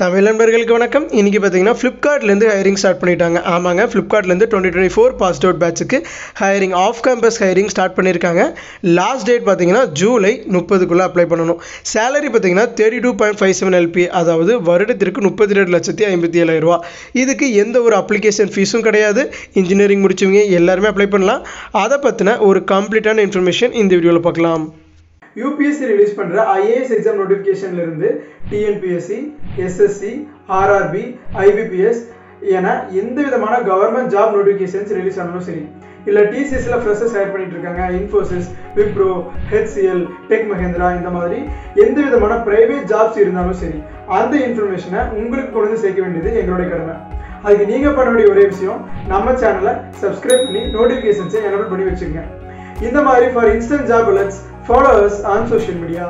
தமிழ் நண்பர்களுக்கு வணக்கம். இன்றைக்கி பார்த்தீங்கன்னா ஃப்ளிப்கார்ட்லேருந்து ஹையரிங் ஸ்டார்ட் பண்ணிட்டாங்க. ஆமாங்க, ஃப்ளிப்கார்ட்லேருந்து 2024 பாஸ்ட் அவுட் பேட்சுக்கு hiring off campus hiring start பண்ணியிருக்காங்க. லாஸ்ட் டேட் பார்த்தீங்கன்னா ஜூலை 30க்குள்ளே அப்ளை பண்ணணும். சேலரி பார்த்தீங்கன்னா 32.57 LP, அதாவது வருடத்திற்கு 32,57,000 ரூபா. இதுக்கு எந்த ஒரு அப்ளிகேஷன் ஃபீஸும் கிடையாது. இன்ஜினியரிங் முடிச்சவங்க எல்லாருமே அப்ளை பண்ணலாம். அதை பற்றின ஒரு கம்ப்ளீட்டான இன்ஃபர்மேஷன் இந்த வீடியோவில் பார்க்கலாம். யூபிஎஸ்சி ரிலீஸ் பண்ணுற ஐஏஎஸ் எக்ஸாம் நோட்டிஃபிகேஷன்லேருந்து டிஎன்பிஎஸ்சி, எஸ்எஸ்சி, ஆர்ஆர்பி, ஐபிபிஎஸ் என எந்த விதமான கவர்மெண்ட் ஜாப் நோட்டிஃபிகேஷன்ஸ் ரிலீஸ் ஆனாலும் சரி, இல்லை டிசிஎஸ்ல ஃப்ரெஷர்ஸ் ஹையர் பண்ணிட்டு இருக்காங்க, இன்ஃபோசிஸ், விப்ரோ, ஹெச்சிஎல், டெக் மஹேந்திரா, இந்த மாதிரி எந்த விதமான பிரைவேட் ஜாப்ஸ் இருந்தாலும் சரி, அந்த இன்ஃபர்மேஷனை உங்களுக்கு கொண்டு வந்து சேர்க்க வேண்டியது எங்களுடைய கடமை. அதுக்கு நீங்கள் பண்ண வேண்டிய ஒரே விஷயம், நம்ம சேனலை சப்ஸ்கிரைப் பண்ணி நோட்டிஃபிகேஷன்ஸை எனேபிள் பண்ணி வச்சுக்கோங்க. இந்த மாதிரி for instant job alerts follow us on social media.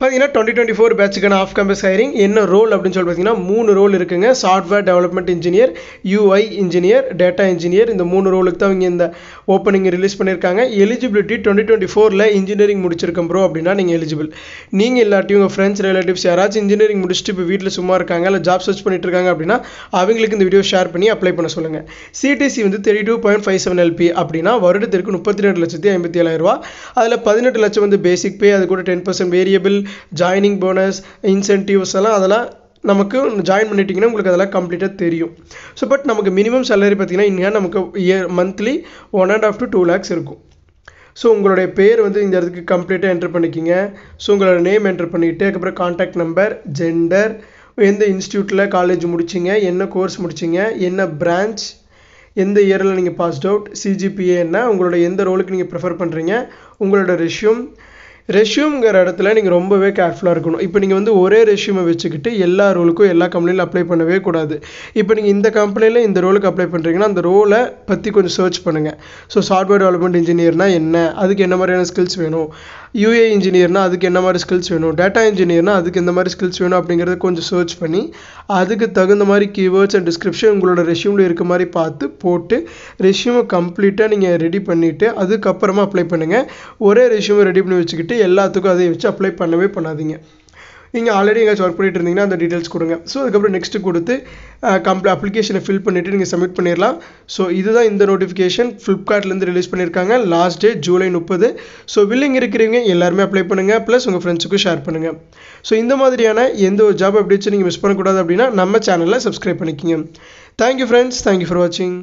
பார்த்தீங்கன்னா 2024 பேட்சுக்கான ஆஃப் கேம்பஸ் ஹையரிங் என்ன ரோல் அப்படின்னு சொல்லி பார்த்தீங்கன்னா 3 ரோல் இருக்குங்க. Software development engineer, UI engineer, data engineer. இந்த 3 ரோலுக்கு தான் இங்கே இந்த ஓப்பனிங் ரிலீஸ் பண்ணியிருக்காங்க. எலிஜிபிலிட்டி 2024ல் இன்ஜினியரிங் முடிச்சிருக்கோம் ப்ரோ அப்படின்னா நீங்கள் எலிஜிபிள். நீங்கள் இல்லாட்டி உங்கள் ஃப்ரெண்ட்ஸ் ரிலேட்டிவ்ஸ் யாராச்சும் இன்ஜினியரிங் முடிச்சுட்டு இப்போ வீட்டில் சும்மா இருக்காங்க, இல்லை ஜாப் சர்ச் பண்ணிட்டு இருக்காங்க அப்படின்னா அவங்களுக்கு இந்த வீடியோ ஷேர் பண்ணி அப்ளை பண்ண சொல்லுங்கள். சிடிசி வந்து 32.57 LP அப்படின்னா வருடத்திற்கு 32,57,000 ரூபா. அதில் 18 லட்சம் வந்து பேசிக் பே, அது கூட 10% வேரியபிள், ஜாயினிங் போனஸ், இன்சென்டிவ்ஸ் எல்லாம் அதெல்லாம் நமக்கு ஜாயின் பண்ணிட்டீங்கன்னா உங்களுக்கு அதெல்லாம் கம்ப்ளீட்டாக தெரியும். ஸோ பட் நமக்கு மினிமம் சேலரி பார்த்தீங்கன்னா இன்னும் நமக்கு மந்த்லி 1.5 to 2 lakhs இருக்கும். ஸோ உங்களுடைய பேர் வந்து இந்த இடத்துக்கு கம்ப்ளீட்டாக என்ட்ரு பண்ணிக்கிங்க. ஸோ உங்களோட நேம் என்ட்ரு பண்ணிவிட்டு அதுக்கப்புறம் கான்டாக்ட் நம்பர், ஜெண்டர், எந்த இன்ஸ்டியூட்டில் காலேஜ் முடிச்சிங்க, என்ன கோர்ஸ் முடிச்சிங்க, என்ன பிரான்ச், எந்த இயரில் நீங்கள் பாஸ்ட் அவுட், சிஜிபிஏ என்ன, உங்களோட எந்த ரோலுக்கு நீங்கள் ப்ரிஃபர் பண்ணுறீங்க, உங்களோட ரெஷ்யூம்ங்கிற இடத்துல நீங்கள் ரொம்பவே கேர்ஃபுல்லாக இருக்கணும். இப்போ நீங்கள் வந்து ஒரே ரெஷ்யூமை வச்சுக்கிட்டு எல்லா ரோலுக்கும் எல்லா கம்பெனிலும் அப்ளை பண்ணவே கூடாது. இப்போ நீங்கள் இந்த கம்பெனியில் இந்த ரோலுக்கு அப்ளை பண்ணுறீங்கன்னா அந்த ரோலை பற்றி கொஞ்சம் சர்ச் பண்ணுங்கள். ஸோ சாஃப்ட்வேர் டெவலப்மெண்ட் இன்ஜினியர்னா என்ன, அதுக்கு என்ன மாதிரியான ஸ்கில்ஸ் வேணும், யூஏ இன்ஜினியர்னா அதுக்கு என்ன மாதிரி ஸ்கில்ஸ் வேணும், டேட்டா இன்ஜினியர்னா அதுக்கு எந்த மாதிரி ஸ்கில்ஸ் வேணும் அப்படிங்கிறத கொஞ்சம் சர்ச் பண்ணி அதுக்கு தகுந்த மாதிரி கீவேர்ட்ஸ் அண்ட் டிஸ்கிரிப்ஷன் உங்களோட ரெஷ்யூமில் இருக்க மாதிரி பார்த்து போட்டு ரெஷ்யூமை கம்ப்ளீட்டாக நீங்கள் ரெடி பண்ணிவிட்டு அதுக்கப்புறமா அப்ளை பண்ணுங்கள். ஒரே ரெஷ்யூமை ரெடி பண்ணி வச்சுக்கிட்டு எல்லாத்துக்கும் அதை வச்சு அப்ளை பண்ணவே பண்ணாதீங்க. நீங்கள் ஆல்ரெடி எங்கேயாச்சும் ஒர்க் பண்ணிட்டு இருந்தீங்கன்னா அந்த டீட்டெயில்ஸ் கொடுங்க. ஸோ அதுக்கப்புறம் நெக்ஸ்ட்டு கொடுத்து அப்ளிகேஷனை ஃபில் பண்ணிவிட்டு நீங்கள் சப்மிட் பண்ணிடலாம். ஸோ இதுதான் இந்த நோட்டிஃபிகேஷன் ஃப்ளிப்கார்ட்லேருந்து ரிலீஸ் பண்ணியிருக்காங்க. Last date July 30. So willing இருக்கிறவங்க எல்லாருமே அப்ளை பண்ணுங்கள், ப்ளஸ் உங்கள் ஃப்ரெண்ட்ஸுக்கும் ஷேர் பண்ணுங்கள். ஸோ இந்த மாதிரியான எந்த ஒரு ஜாப் அப்டேட்ஸும் நீங்கள் மிஸ் பண்ணக்கூடாது அப்படின்னா நம்ம சேனலில் சப்ஸ்கிரைப் பண்ணிக்கிங்க. தேங்க்யூ ஃப்ரெண்ட்ஸ், தேங்க்யூ ஃபார் வாட்சிங்.